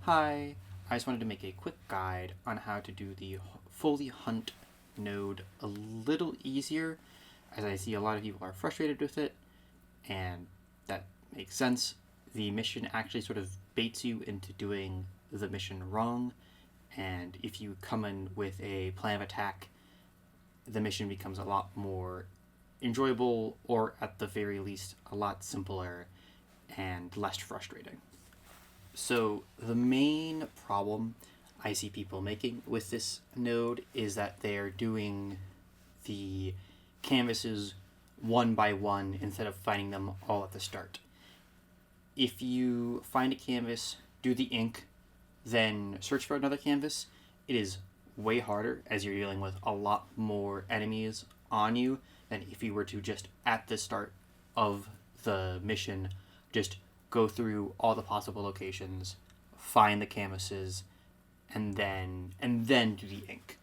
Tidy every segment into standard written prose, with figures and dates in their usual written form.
Hi, I just wanted to make a quick guide on how to do the Follie Hunt node a little easier, as I see a lot of people are frustrated with it, and that makes sense. The mission actually sort of baits you into doing the mission wrong, and if you come in with a plan of attack, the mission becomes a lot more enjoyable, or at the very least, a lot simpler and less frustrating. So the main problem I see people making with this node is that they're doing the canvases one by one instead of finding them all at the start. If you find a canvas, do the ink, then search for another canvas, it is way harder as you're dealing with a lot more enemies on you than if you were to just at the start of the mission just go through all the possible locations, find the canvases, and then do the ink.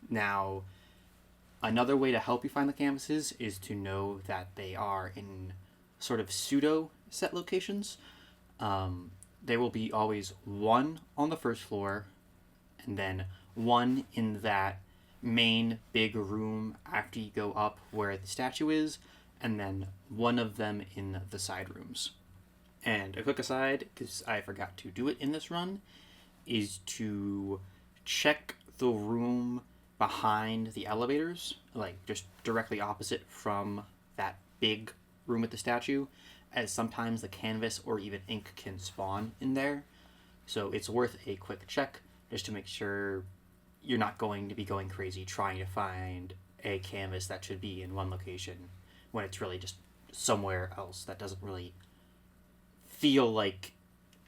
Now, another way to help you find the canvases is to know that they are in sort of pseudo set locations. There will be always one on the first floor, and then one in that main big room after you go up where the statue is, and then one of them in the side rooms. And a quick aside, because I forgot to do it in this run, is to check the room behind the elevators, like just directly opposite from that big room with the statue, as sometimes the canvas or even ink can spawn in there. So it's worth a quick check just to make sure you're not going to be going crazy trying to find a canvas that should be in one location when it's really just somewhere else that doesn't really feel like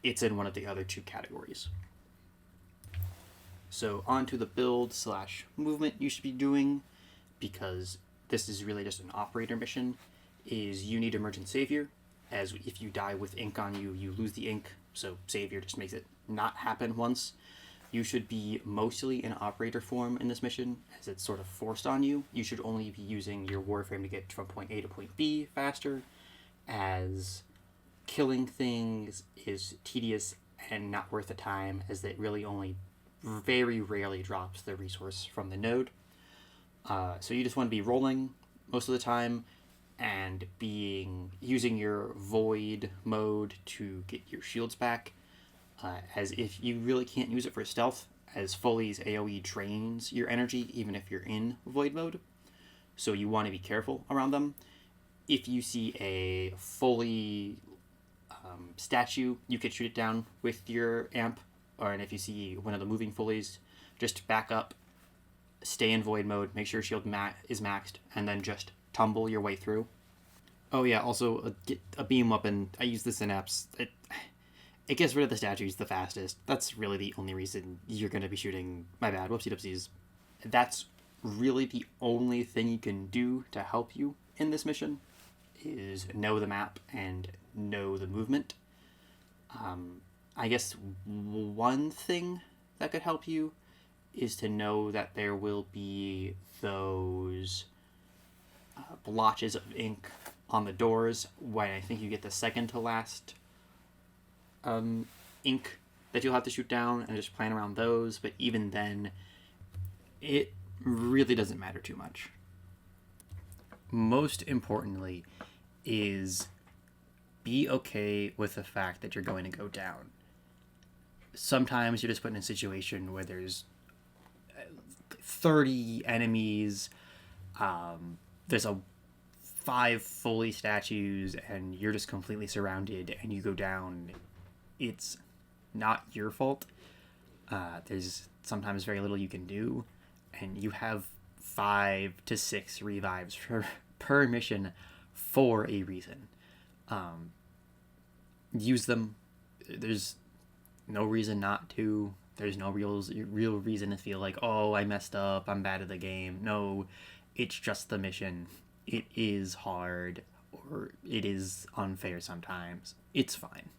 it's in one of the other two categories. So on to the build / movement you should be doing, because this is really just an operator mission, is you need Emergent Savior, as if you die with ink on you, you lose the ink, so Savior just makes it not happen once. You should be mostly in operator form in this mission, as it's sort of forced on you. You should only be using your Warframe to get from point A to point B faster, as killing things is tedious and not worth the time, as it really only very rarely drops the resource from the node. So you just want to be rolling most of the time and using your void mode to get your shields back, as if you really can't use it for stealth, as Follie's AoE drains your energy even if you're in void mode. So you want to be careful around them. If you see a Follie statue, you could shoot it down with your amp, and if you see one of the moving Follies, just back up, stay in void mode, make sure shield is maxed, and then just tumble your way through. Oh yeah, also get a beam weapon. I use this in apps. It gets rid of the statues the fastest. That's really the only reason you're going to be shooting. My bad, whoopsie dupsies. That's really the only thing you can do to help you in this mission, is know the map and know the movement. I guess one thing that could help you is to know that there will be those blotches of ink on the doors when I think you get the second to last ink that you'll have to shoot down, and just plan around those. But even then, it really doesn't matter too much. Most importantly is be okay with the fact that you're going to go down. Sometimes you're just put in a situation where there's 30 enemies, there's 5 Follie statues, and you're just completely surrounded and you go down. It's not your fault. There's sometimes very little you can do, and you have 5 to 6 revives per mission for a reason. Use them. There's no reason not to. There's no real reason to feel like, oh, I messed up, I'm bad at the game. No, it's just the mission. It is hard, or it is unfair sometimes. It's fine.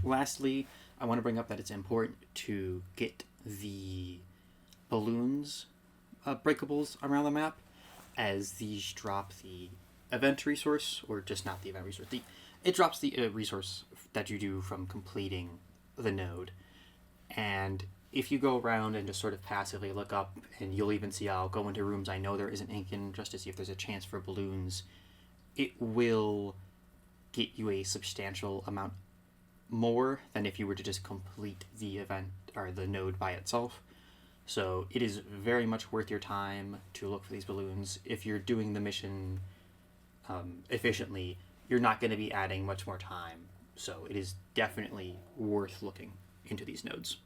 Lastly, I want to bring up that it's important to get the balloons breakables around the map, as these drop the event resource, or just not the event resource. It drops the resource that you do from completing the node. And if you go around and just sort of passively look up, and you'll even see I'll go into rooms I know there isn't ink in just to see if there's a chance for balloons, it will get you a substantial amount more than if you were to just complete the event or the node by itself. So it is very much worth your time to look for these balloons. If you're doing the mission efficiently, you're not going to be adding much more time. So it is definitely worth looking into these nodes.